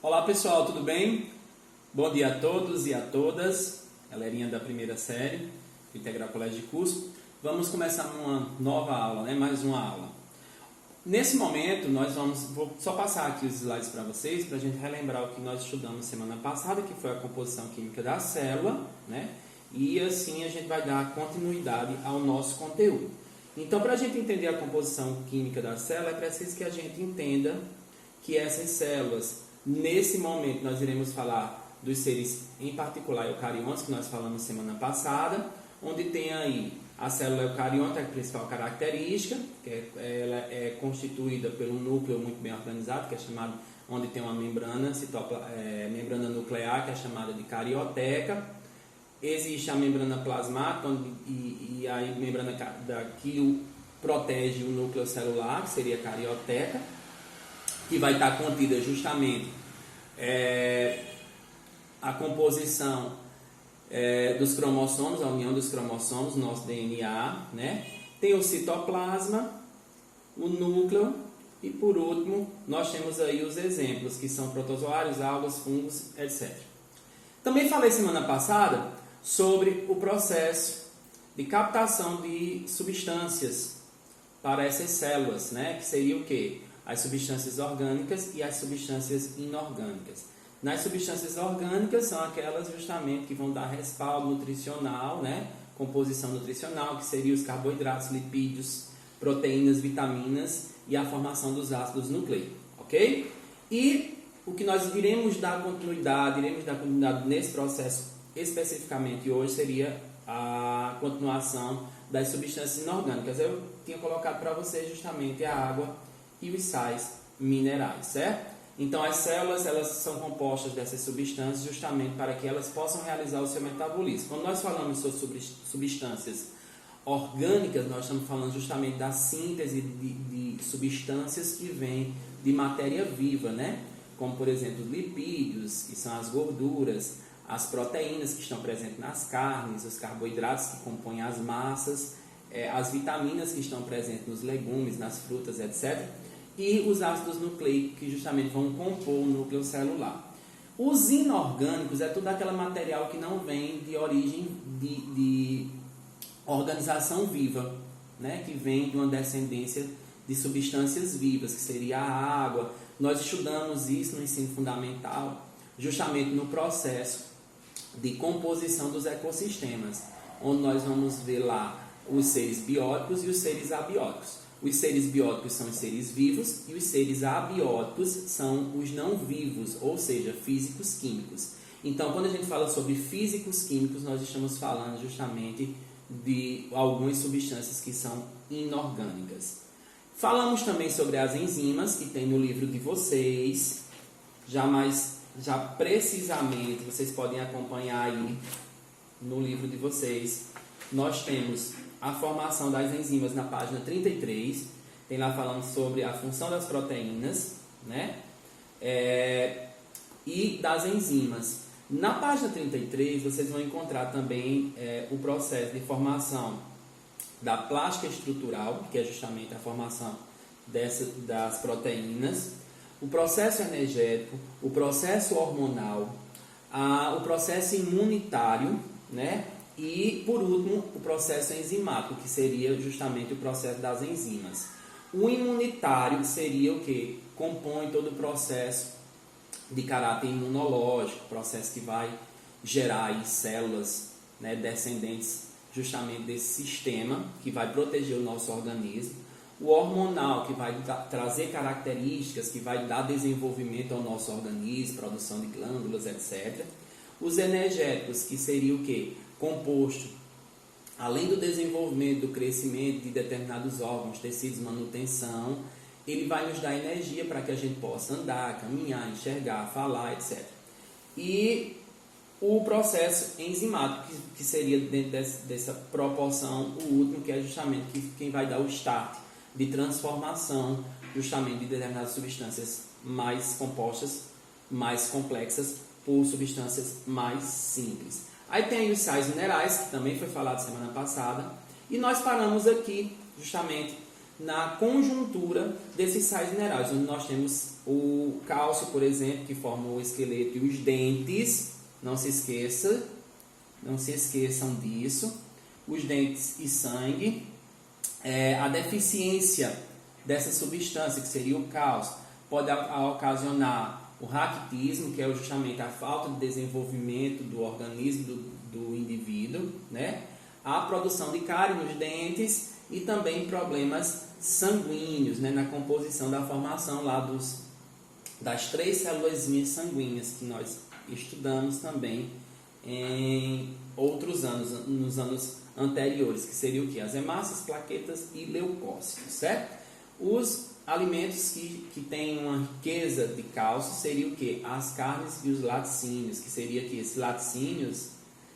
Olá pessoal, tudo bem? Bom dia a todos e a todas, galerinha da primeira série do Integral Colégio de Curso. Vamos começar uma nova aula, mais uma aula. Nesse momento, vou só passar aqui os slides para vocês, para a gente relembrar o que nós estudamos semana passada, que foi a composição química da célula, e assim a gente vai dar continuidade ao nosso conteúdo. Então, para a gente entender a composição química da célula, é preciso que a gente entenda que essas células, nesse momento, nós iremos falar dos seres, em particular, eucariontes, que nós falamos semana passada, onde tem aí a célula eucarionte, a principal característica, ela é constituída pelo núcleo muito bem organizado, que é chamado, onde tem uma membrana, membrana nuclear, que é chamada de carioteca. Existe a membrana plasmática, e a membrana que protege o núcleo celular, que seria a carioteca, que vai estar contida justamente a composição dos cromossomos, a união dos cromossomos, nosso DNA, Tem o citoplasma, o núcleo e, por último, nós temos aí os exemplos, que são protozoários, algas, fungos, etc. Também falei semana passada sobre o processo de captação de substâncias para essas células, que seria o quê? As substâncias orgânicas e as substâncias inorgânicas. Nas substâncias orgânicas são aquelas justamente que vão dar respaldo nutricional, composição nutricional, que seriam os carboidratos, lipídios, proteínas, vitaminas e a formação dos ácidos nucleicos, ok? E o que nós iremos dar continuidade nesse processo especificamente hoje seria a continuação das substâncias inorgânicas. Eu tinha colocado para vocês justamente a água e os sais minerais, certo? Então as células elas são compostas dessas substâncias justamente para que elas possam realizar o seu metabolismo. Quando nós falamos sobre substâncias orgânicas, nós estamos falando justamente da síntese de substâncias que vêm de matéria viva, Como por exemplo os lipídios, que são as gorduras, as proteínas que estão presentes nas carnes, os carboidratos que compõem as massas, as vitaminas que estão presentes nos legumes, nas frutas, etc. E os ácidos nucleicos que justamente vão compor o núcleo celular. Os inorgânicos é tudo aquele material que não vem de origem de organização viva, que vem de uma descendência de substâncias vivas, que seria a água. Nós estudamos isso no ensino fundamental, justamente no processo de composição dos ecossistemas, onde nós vamos ver lá os seres bióticos e os seres abióticos. Os seres bióticos são os seres vivos e os seres abióticos são os não vivos, ou seja, físicos químicos. Então, quando a gente fala sobre físicos químicos, nós estamos falando justamente de algumas substâncias que são inorgânicas. Falamos também sobre as enzimas, que tem no livro de vocês, já precisamente, vocês podem acompanhar aí no livro de vocês. Nós temos a formação das enzimas na página 33, tem lá falando sobre a função das proteínas, e das enzimas. Na página 33, vocês vão encontrar também o processo de formação da plástica estrutural, que é justamente a formação das proteínas, o processo energético, o processo hormonal, o processo imunitário, e, por último, o processo enzimático, que seria justamente o processo das enzimas. O imunitário seria o que? Compõe todo o processo de caráter imunológico, processo que vai gerar aí células descendentes justamente desse sistema, que vai proteger o nosso organismo. O hormonal, que vai trazer características, que vai dar desenvolvimento ao nosso organismo, produção de glândulas, etc. Os energéticos, que seria o quê? Composto, além do desenvolvimento, do crescimento de determinados órgãos, tecidos, manutenção, ele vai nos dar energia para que a gente possa andar, caminhar, enxergar, falar, etc. E o processo enzimático, que seria dentro dessa proporção, o último, que é justamente quem vai dar o start de transformação justamente de determinadas substâncias mais compostas, mais complexas, por substâncias mais simples. Aí tem os sais minerais, que também foi falado semana passada, e nós paramos aqui justamente na conjuntura desses sais minerais, onde nós temos o cálcio, por exemplo, que forma o esqueleto e os dentes. Não se esqueçam disso. Os dentes e sangue. A deficiência dessa substância, que seria o cálcio, pode ocasionar o raquitismo, que é justamente a falta de desenvolvimento do organismo do indivíduo, né? A produção de cárie nos dentes e também problemas sanguíneos, né? Na composição da formação lá das 3 células sanguíneas que nós estudamos também em outros anos, nos anos anteriores, que seria o que? As hemácias, plaquetas e leucócitos, certo? Os alimentos que têm uma riqueza de cálcio seria o que? As carnes e os laticínios, que seria que esses laticínios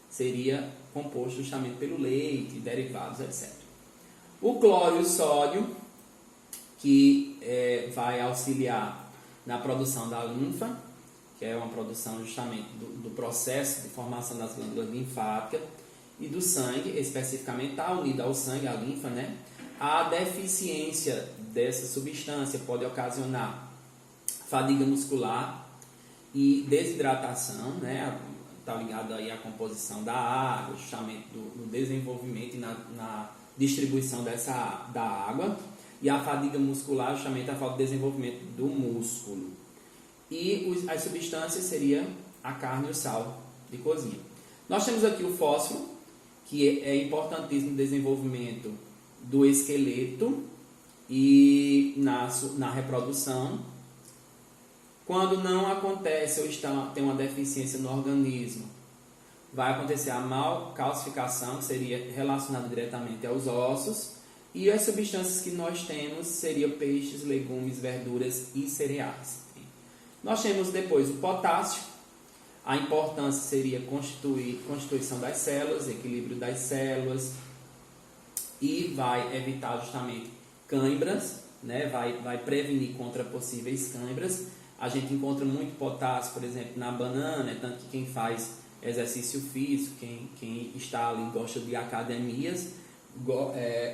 seria composto justamente pelo leite, derivados, etc. O cloro e o sódio, que vai auxiliar na produção da linfa, que é uma produção justamente do processo de formação das glândulas linfáticas, e do sangue, especificamente, está unido ao sangue, à linfa, né? A deficiência dessa substância pode ocasionar fadiga muscular e desidratação, né? Está ligado aí à composição da água, justamente no desenvolvimento e na distribuição da água. E a fadiga muscular, justamente a falta de desenvolvimento do músculo. E as substâncias seriam a carne e o sal de cozinha. Nós temos aqui o fósforo, que é importantíssimo no desenvolvimento do esqueleto e na reprodução. Quando não acontece ou tem uma deficiência no organismo, vai acontecer a malcalcificação, que seria relacionada diretamente aos ossos, e as substâncias que nós temos seriam peixes, legumes, verduras e cereais. Nós temos depois o potássio. A importância seria constituição das células, equilíbrio das células, e vai evitar justamente cãibras, né? Vai prevenir contra possíveis cãibras. A gente encontra muito potássio, por exemplo, na banana, tanto que quem faz exercício físico, quem está ali gosta de academias,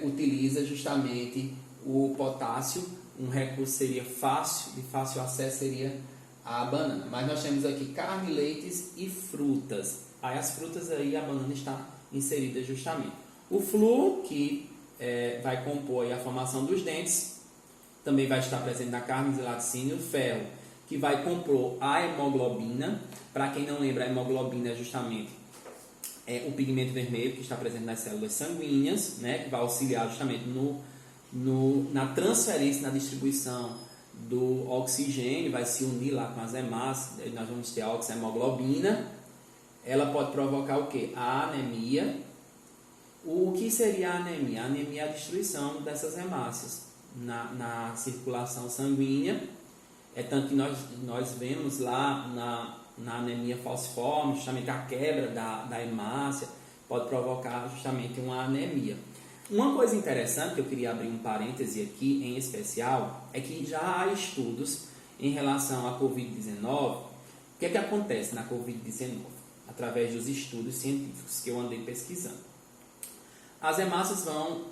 utiliza justamente o potássio. Um recurso seria de fácil acesso seria a banana. Mas nós temos aqui carne, leites e frutas. Aí as frutas aí a banana está inserida justamente. O flúor, que vai compor aí a formação dos dentes, também vai estar presente na carne e laticínio. O ferro, que vai compor a hemoglobina. Para quem não lembra, a hemoglobina é justamente o pigmento vermelho que está presente nas células sanguíneas, né, que vai auxiliar justamente na transferência, na distribuição do oxigênio, vai se unir lá com as hemácias, nós vamos ter a oxemoglobina. Ela pode provocar o que? A anemia. O que seria a anemia? A anemia é a destruição dessas hemácias na circulação sanguínea. É tanto que nós vemos lá na anemia falciforme, justamente a quebra da hemácia pode provocar justamente uma anemia. Uma coisa interessante, que eu queria abrir um parêntese aqui em especial, é que já há estudos em relação à Covid-19. O que é que acontece na Covid-19? Através dos estudos científicos que eu andei pesquisando. As hemácias vão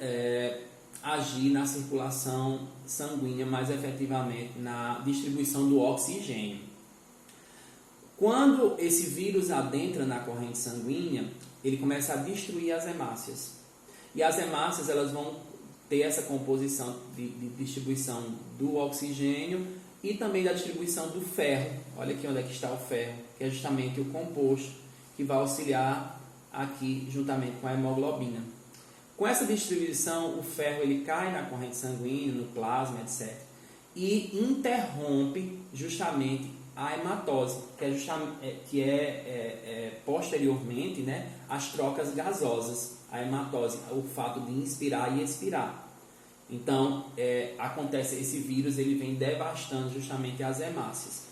agir na circulação sanguínea, mais efetivamente na distribuição do oxigênio. Quando esse vírus adentra na corrente sanguínea, ele começa a destruir as hemácias. E as hemácias elas vão ter essa composição de distribuição do oxigênio e também da distribuição do ferro. Olha aqui onde é que está o ferro, que é justamente o composto que vai auxiliar aqui juntamente com a hemoglobina. Com essa distribuição, o ferro ele cai na corrente sanguínea, no plasma, etc. E interrompe justamente a hematose, que é posteriormente, né, as trocas gasosas. A hematose, o fato de inspirar e expirar. Então, acontece, esse vírus ele vem devastando justamente as hemácias.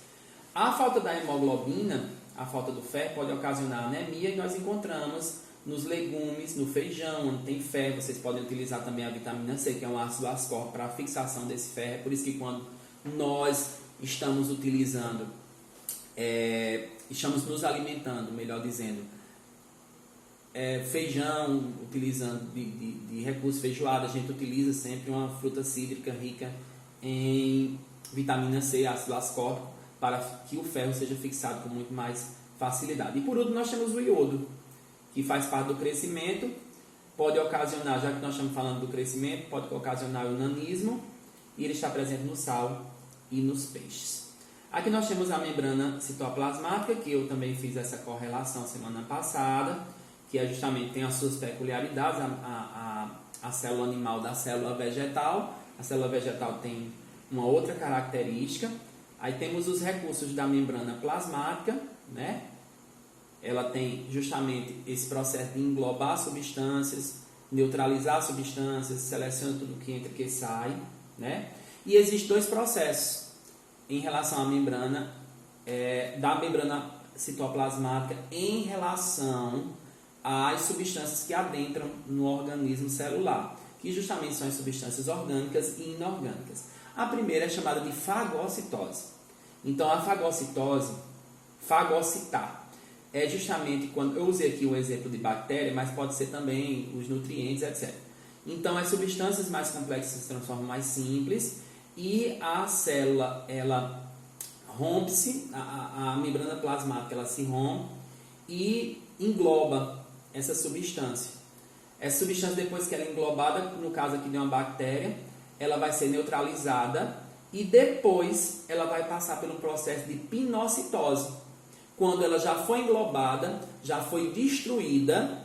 A falta da hemoglobina, a falta do ferro, pode ocasionar anemia, e nós encontramos nos legumes, no feijão, onde tem ferro. Vocês podem utilizar também a vitamina C, que é um ácido ascórbico para a fixação desse ferro. É por isso que quando nós estamos estamos nos alimentando, melhor dizendo, feijão, utilizando de recurso feijoada, a gente utiliza sempre uma fruta cítrica rica em vitamina C, ácido ascórbico, para que o ferro seja fixado com muito mais facilidade. E por último, nós temos o iodo, que faz parte do crescimento, pode ocasionar, já que nós estamos falando do crescimento, pode ocasionar o nanismo, e ele está presente no sal e nos peixes. Aqui nós temos a membrana citoplasmática, que eu também fiz essa correlação semana passada, que é justamente tem as suas peculiaridades, a célula animal da célula vegetal. A célula vegetal tem uma outra característica. Aí temos os recursos da membrana plasmática, né? Ela tem justamente esse processo de englobar substâncias, neutralizar substâncias, seleciona tudo que entra e que sai, né? E existem dois processos em relação à membrana, da membrana citoplasmática em relação às substâncias que adentram no organismo celular, que justamente são as substâncias orgânicas e inorgânicas. A primeira é chamada de fagocitose. Então, a fagocitose, fagocitar, é justamente quando eu usei aqui o exemplo de bactéria, mas pode ser também os nutrientes, etc. Então, as substâncias mais complexas se transformam mais simples e a célula, ela rompe-se, a membrana plasmática, ela se rompe e engloba essa substância. Essa substância, depois que ela é englobada, no caso aqui de uma bactéria, ela vai ser neutralizada e depois ela vai passar pelo processo de pinocitose. Quando ela já foi englobada, já foi destruída,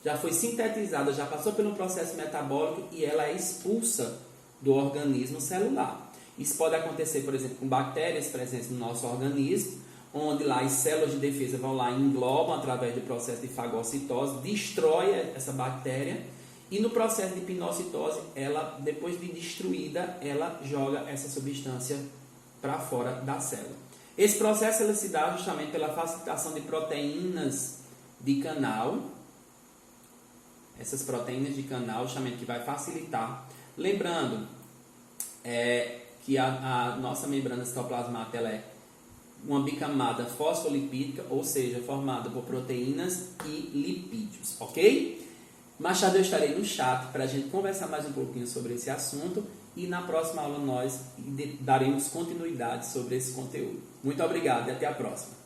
já foi sintetizada, já passou pelo processo metabólico e ela é expulsa do organismo celular. Isso pode acontecer, por exemplo, com bactérias presentes no nosso organismo, onde lá as células de defesa vão lá e englobam através do processo de fagocitose, destrói essa bactéria e no processo de pinocitose, ela, depois de destruída, ela joga essa substância para fora da célula. Esse processo ele se dá justamente pela facilitação de proteínas de canal, essas proteínas de canal justamente que vai facilitar. Lembrando que a nossa membrana citoplasmática ela é uma bicamada fosfolipídica, ou seja, formada por proteínas e lipídios, ok? Mais tarde eu estarei no chat para a gente conversar mais um pouquinho sobre esse assunto e na próxima aula nós daremos continuidade sobre esse conteúdo. Muito obrigado e até a próxima.